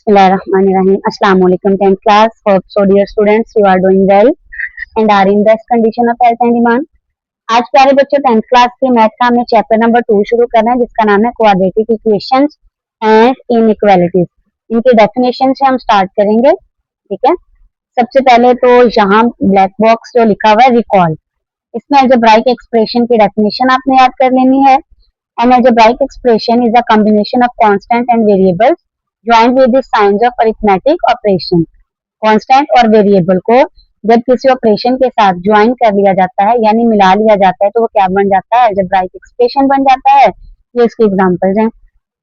Bismillahirrahmanirrahim. Assalamu alaikum 10th class. Hope so dear students you are doing well and are in best condition of health and demand. आज प्यारे बच्चों 10th class के math का हमें chapter number 2 शुरू करना है जिसका नाम है क्वाड्रेटिक इक्वेशंस एंड इनइक्वालिटीज। इनके डेफिनेशन से हम स्टार्ट करेंगे। ठीक है, सबसे पहले तो यहाँ ब्लैक बॉक्स जो लिखा हुआ है रिकॉल, इसमें अलजेब्राइक एक्सप्रेशन की डेफिनेशन आपने याद कर लेनी है। An algebraic expression is a combination of constant and variables joined with the signs of arithmetic operation. Constant और variable को जब किसी ऑपरेशन के साथ ज्वाइन कर लिया जाता है यानी मिला लिया जाता है तो वो क्या बन जाता है, algebraic expression बन जाता है। ये इसके एग्जांपल्स हैं।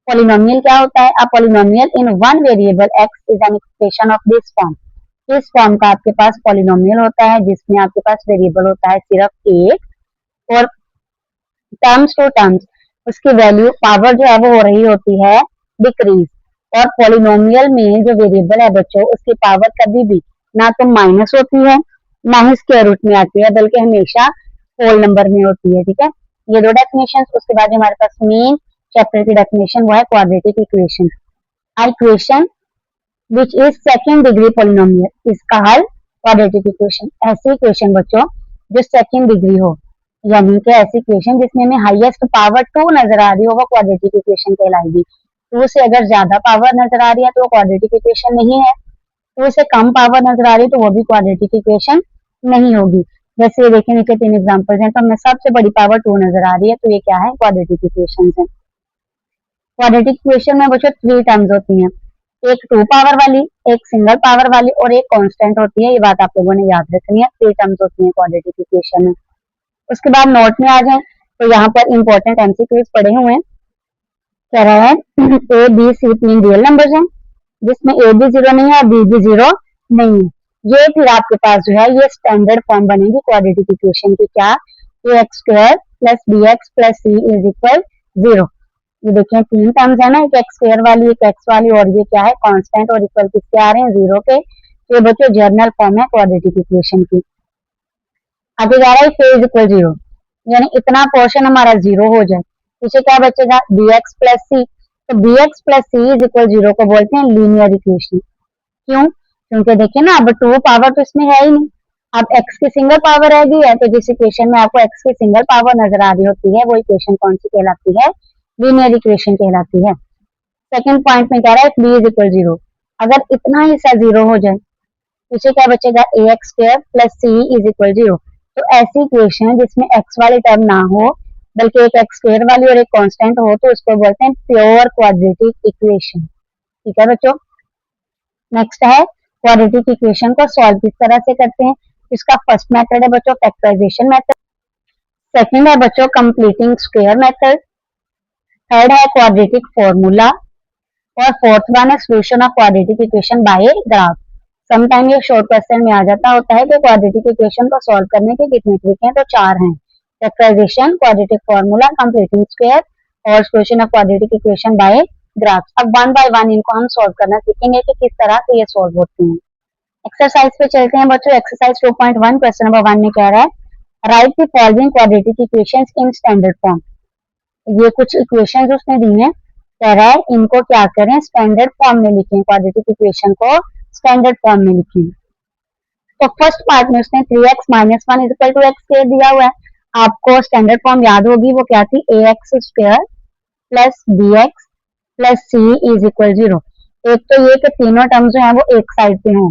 पॉलिनोमियल क्या होता है? A polynomial in one variable x is an expression of this form. इस फॉर्म का आपके पास पॉलिनोमियल होता है जिसमें आपके पास वेरिएबल होता है सिर्फ एक और टर्म्स टू टर्म्स उसकी वैल्यू पावर जो है वो हो रही होती है डिक्रीज। और पॉलिनोमियल में जो वेरिएबल है बच्चों उसकी पावर कभी भी ना तो माइनस होती है ना ही स्क्वायर रूट में आती है बल्कि हमेशा होल नंबर में होती है। ठीक है, ये दो डेफिनेशन। उसके बाद हमारे पास मेन चैप्टर की डेफिनेशन वो है quadratic equation. Equation which is second degree polynomial, इसका हल क्वाड्रेटिक इक्वेशन। ऐसी इक्वेशन बच्चों जो सेकंड डिग्री हो यानी कि ऐसी इक्वेशन जिसमें हमें हाईएस्ट पावर 2 नजर आ रही हो वो क्वाड्रेटिक इक्वेशन कहलाएगी। 2 से अगर ज्यादा पावर नजर आ रही है तो वो क्वाड्रेटिक इक्वेशन नहीं है। 2 से कम पावर नजर आ रही है तो वो भी क्वाड्रेटिक इक्वेशन नहीं होगी। जैसे ये देखिए नीचे 3 एग्जांपल्स हैं तो हमें सबसे बड़ी पावर 2 नजर आ रही है तो ये क्या है, क्वाड्रेटिक इक्वेशन है। क्वाड्रेटिक इक्वेशन में बच्चों 3 टर्म्स होती हैं, एक 2 पावर वाली, एक सिंगल पावर वाली और एक कांस्टेंट होती है। ये बात आप लोगों ने याद रखनी है। 3 टर्म्स होती हैं क्वाड्रेटिक इक्वेशन में। उसके बाद नोट में आ जाए तो यहाँ पर इंपॉर्टेंट एमसीक्यूज पड़े हुए हैं। कह रहा है A B C 3 real numbers हैं जिसमें ए भी 0 नहीं है बी भी 0 नहीं है। ये फिर आपके पास जो है ये स्टैंडर्ड फॉर्म बनेगी क्वाड्रेटिक इक्वेशन की। क्या? A X square plus B X plus C is equal 0। ये देखिए 3 टर्म्स है ना, एक एक्स स्क्वायर वाली, एक एक्स वाली और ये क्या है कांस्टेंट और इक्वल किसके आ रहे हैं, 0 के। ये बच्चों जर्नल फॉर्म है क्वाड्रेटिक इक्वेशन की। आगे जा रहा है k इज इक्वल 0 यानी इतना पोर्शन हमारा 0 हो जाए, पीछे क्या बचेगा bx प्लस सी। तो bx plus C is equal 0 को बोलते हैं लीनियर इक्वेशन। क्यों? क्योंकि देखिए ना अब 2 पावर तो इसमें है ही नहीं, अब x की सिंगल पावर रह गई है तो जिस इक्वेशन में आपको x की सिंगल पावर नजर आ रही होती है वो इक्वेशन कौन सी कहलाती है, लीनियर इक्वेशन कहलाती है। सेकंड पॉइंट में कह रहा है b इज इक्वल 0, अगर इतना हिस्सा 0 हो जाए पीछे क्या बचेगा A X square plus C is equal 0। तो ऐसी इक्वेशन जिसमें x वाली टर्म ना हो बल्कि एक x स्क्वायर वाली और एक कांस्टेंट हो तो उसको बोलते हैं प्योर क्वाड्रेटिक इक्वेशन। ठीक है बच्चों, नेक्स्ट है क्वाड्रेटिक इक्वेशन को सॉल्व किस तरह से करते हैं। इसका फर्स्ट मेथड है बच्चों फैक्टराइजेशन मेथड, सेकंड है बच्चों कंप्लीटिंग स्क्वायर मेथड, थर्ड है क्वाड्रेटिक फॉर्मूला और फोर्थ वन है solution of quadratic equation by graph. Sometime ये शॉर्ट क्वेश्चन में आ जाता होता है कि क्वाड्रेटिक इक्वेशन को सॉल्व करने के कितने तरीके हैं, तो 4 हैं, factorization, quadratic formula, completing square और solution of quadratic equation by graph. अब वन बाय वन इनको हम सॉल्व करना सीखेंगे कि किस तरह से ये सॉल्व होते हैं। एक्सरसाइज पे चलते हैं बच्चों। एक्सरसाइज 2.1 क्वेश्चन नंबर 1 में कह रहा है right the following quadratic equations in standard form. ये कुछ इक्वेशंस उसने दी हैं, कह रहा है इनको क्या करें, स्टैंडर्ड फॉर्म में लिखें, क्वाड्रेटिक इक्वेशन को स्टैंडर्ड फॉर्म में लिखें। तो फर्स्ट पार्ट में उसने 3x minus 1 is equal to X square दिया हुआ है। आपको स्टैंडर्ड फॉर्म याद होगी, वो क्या थी, A X square plus B X plus C is equal 0। एक तो ये कि तीनों टर्म जो है वो एक साइड पे हों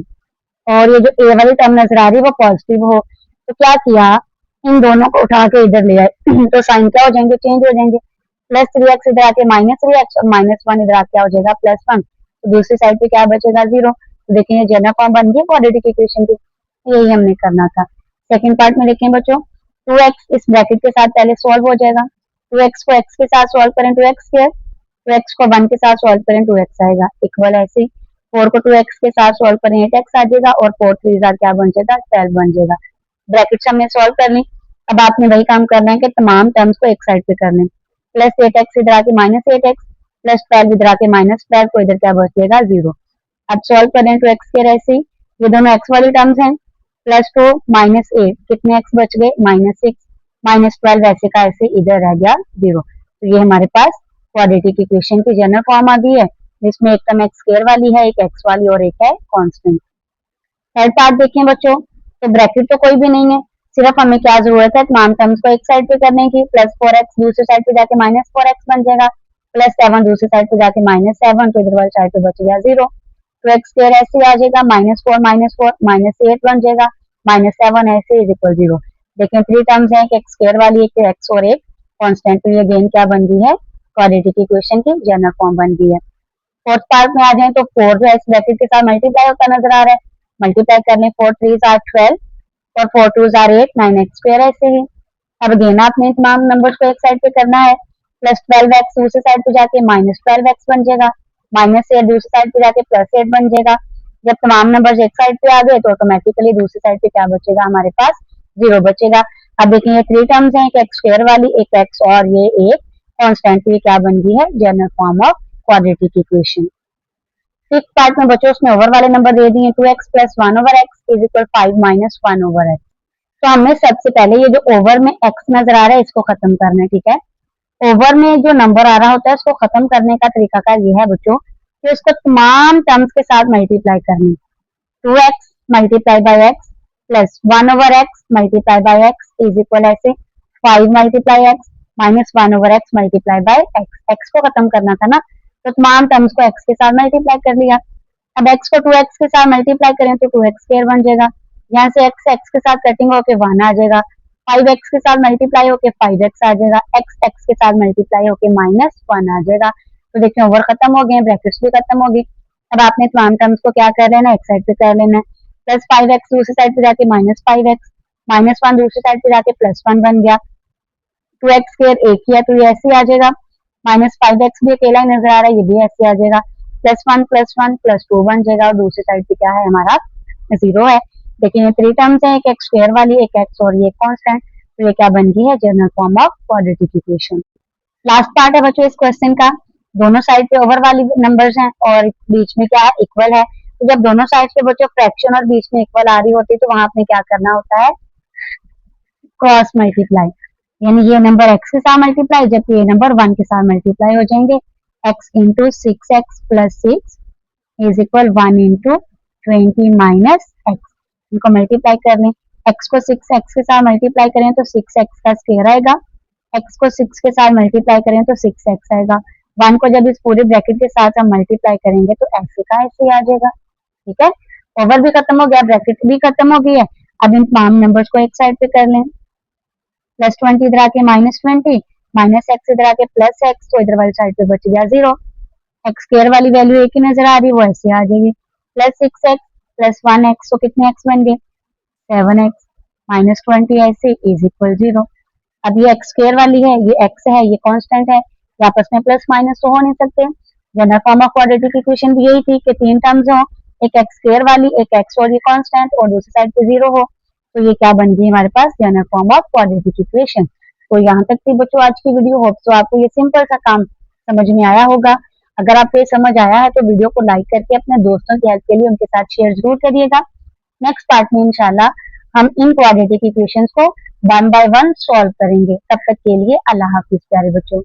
और ये जो ए वाली टर्म नजर आ रही है वो पॉजिटिव हो। तो क्या किया, इन दोनों को उठा के इधर ले आए तो साइन क्या हो जाएंगे, चेंज हो जाएंगे। प्लस 3x इधर आके माइनस 3x और माइनस 1 इधर आके क्या हो जाएगा प्लस 1। तो दूसरी साइड पे क्या बचेगा 0। तो देखिए जनरल फॉर्म बन गई क्वाड्रेटिक इक्वेशन की, यही हमने करना था। सेकंड पार्ट में देखें बच्चों 2x इस ब्रैकेट के साथ पहले सॉल्व हो जाएगा, 2x को x के साथ सॉल्व करें 2x स्क्वायर, 2x को 1 के साथ सॉल्व करें 2x आएगा इक्वल, ऐसे 4 को 2x के साथ सॉल्व करें 8x आ जाएगा और 4 3 क्या बन जाएगा 12 बन जाएगा। ब्रैकेट हमने सॉल्व कर ली। अब आपने वही काम करना है कि तमाम टर्म्स को एक साइड पे कर लें। प्लस 8x इधर आके माइनस 8x प्लस 12 इधर आके माइनस 12, को इधर क्या बच जाएगा 0। अब सॉल्व करें तो x के ऐसे ही, ये दोनों x वाली टर्म्स हैं, प्लस 2 माइनस 8 कितने x बच गए माइनस 6 माइनस 12 ऐसे का ऐसे इधर रह गया 0। तो ये हमारे पास क्वाड्रेटिक इक्वेशन की जनरल फॉर्म आ गई है जिसमें एक टर्म एक्स स्क्वायर वाली है, एक एक्स वाली और एक है कांस्टेंट। थर्ड पार्ट देखें बच्चों, तो ब्रैकेट तो कोई भी नहीं है, सिर्फ हमें क्या जरूरत है तमाम टर्म्स को एक साइड पे करने की। प्लस 4x दूसरी साइड पे जाके माइनस 4x बन जाएगा, प्लस 7 दूसरी साइड पे जाके माइनस 7, तो इधर वाली साइड पे बच गया 0। तो एक्स स्क्वायर ऐसे आ जाएगा, -4 माइनस 8 बन जाएगा, -7 ऐसे इज इक्वल 0। देखें थ्री टर्म्स हैं, एक एक्स स्क्वायर वाली, एक एक्स और एक कांस्टेंट, तो ये अगेन क्या बन गई है, क्वाड्रेटिक इक्वेशन की जनरल फॉर्म बन गई है। फोर्थ पार्ट में आ जाए तो 4 जो है इस ब्रैकेट के साथ मल्टीप्लाई होता नजर आ रहा है, मल्टीप्लाई कर लें, 4 3 आर 12 और 4 2 आर 8, 9x स्क्वायर ऐसे ही। अब अगेन आपने तमाम नंबर्स को एक साइड पे करना है, प्लस 12x दूसरी साइड पे जाके -12x बन जाएगा, -8 दूसरी साइड पे जाके +8 बन जाएगा। जब तमाम नंबर्स एक साइड पे आ गए तो ऑटोमेटिकली दूसरी साइड पे क्या बचेगा, हमारे पास 0 बचेगा। अब देखिए ये थ्री टर्म्स हैं, एक एक्स स्क्वायर वाली, एक एक्स और ये एक कांस्टेंट, ये क्या बन गई है, general form of quadratic equation. Fifth part में बच्चों उसमें ओवर वाले नंबर दे दिए, 2x + 1/x is equal 5 - 1/x। तो हमें सबसे पहले ये जो ओवर में x नजर आ रहा है इसको खत्म करना है, ठीक है। ओवर में जो नंबर आ रहा होता है उसको खत्म करने का तरीकाकार ये है बच्चों कि उसको तमाम टर्म्स के साथ मल्टीप्लाई करना। 2x multiply by x plus 1/x multiply by x is equal ऐसे 5 multiply x minus 1/x multiply by x को खत्म करना था ना, तो तमाम टर्म्स को x के साथ मल्टीप्लाई कर लिया। अब x को 2x के साथ मल्टीप्लाई करें तो 2x स्क्वायर बन जाएगा, यहाँ से x के साथ कटिंग होके 1 आ जाएगा, 5x के साथ मल्टीप्लाई होके 5x आ जाएगा, x के साथ मल्टीप्लाई होके -1 आ जाएगा। तो देखिए ओवर खत्म हो गए, ब्रैकेट्स भी खत्म हो गई। अब आपने तमाम टर्म्स को क्या कर लेना है, एक साइड पे कर लेना है, प्लस 5x दूसरी साइड पे जाके -5x, -1 दूसरी साइड पे जाके +1 बन गया, 2x स्क्वायर एक ही है तो ये ऐसे आ जाएगा, -5x भी अकेला ही नजर आ रहा है, ये भी ऐसे आ जाएगा, +1 +1 +2 बन जाएगा और दूसरी साइड पे क्या है हमारा 0 है। लेकिन ये थ्री टर्म्स है, एक एक्स स्क्वायर वाली, एक एक्स और ये कांस्टेंट, तो ये क्या बन गई है, general form of quadratic equation. Last part है बच्चों इस क्वेश्चन का, दोनों साइड पे ओवर वाली नंबर्स हैं और बीच में क्या है, इक्वल है। तो जब दोनों साइड पे बच्चों फ्रैक्शन और बीच में इक्वल आ रही होती है तो वहां आपने क्या करना होता है, क्रॉस मल्टीप्लाई, यानी ये नंबर x के साथ मल्टीप्लाई जबकि ये नंबर 1 के साथ मल्टीप्लाई हो जाएंगे। x into 6x + 6 is equal 1 into 20 minus x, इनको मल्टीप्लाई कर लें, x को 6x के साथ मल्टीप्लाई करें तो 6x का स्क्वायर आएगा, x को 6 के साथ मल्टीप्लाई करें तो 6x आएगा, 1 को जब इस पूरे ब्रैकेट के साथ हम मल्टीप्लाई करेंगे तो ऐसे का ऐसे आ जाएगा, ठीक है। ओवर भी खत्म हो गया, ब्रैकेट भी खत्म हो गई है। अब इन तमाम नंबर्स को एक साइड पे कर लें, +20 इधर आके -20, -x इधर आके +x, तो इधर वाली साइड पे बच गया 0। एक्स स्क्वायर वाली वैल्यू एक ही नजर आ रही है वो ऐसे आ जाएगी, +6x + 1x, तो कितने x बन गए, 7x, -20 ऐसे इज इक्वल 0। अब ये एक्स स्क्वायर वाली है, ये x है, ये कांस्टेंट है, ये आपस में प्लस माइनस तो हो नहीं सकते। General form of quadratic equation भी यही थी कि तीन टर्म्स हो, एक एक्स स्क्वायर वाली, एक एक्स और ये कांस्टेंट और दूसरी साइड पे 0 हो, तो ये क्या बन गई हमारे पास, general form of quadratic equation. तो यहाँ तक थी बच्चों आज की वीडियो, होप सो आपको ये सिंपल सा काम समझ में आया होगा। अगर आपको ये समझ आया है तो वीडियो को लाइक करके अपने दोस्तों की हेल्प के लिए उनके साथ शेयर जरूर करिएगा। नेक्स्ट पार्ट में इंशाल्लाह हम इन क्वाड्रेटिक इक्वेशंस को 1 बाय 1 सॉल्व करेंगे। तब तक के लिए अल्लाह हाफिज प्यारे बच्चों।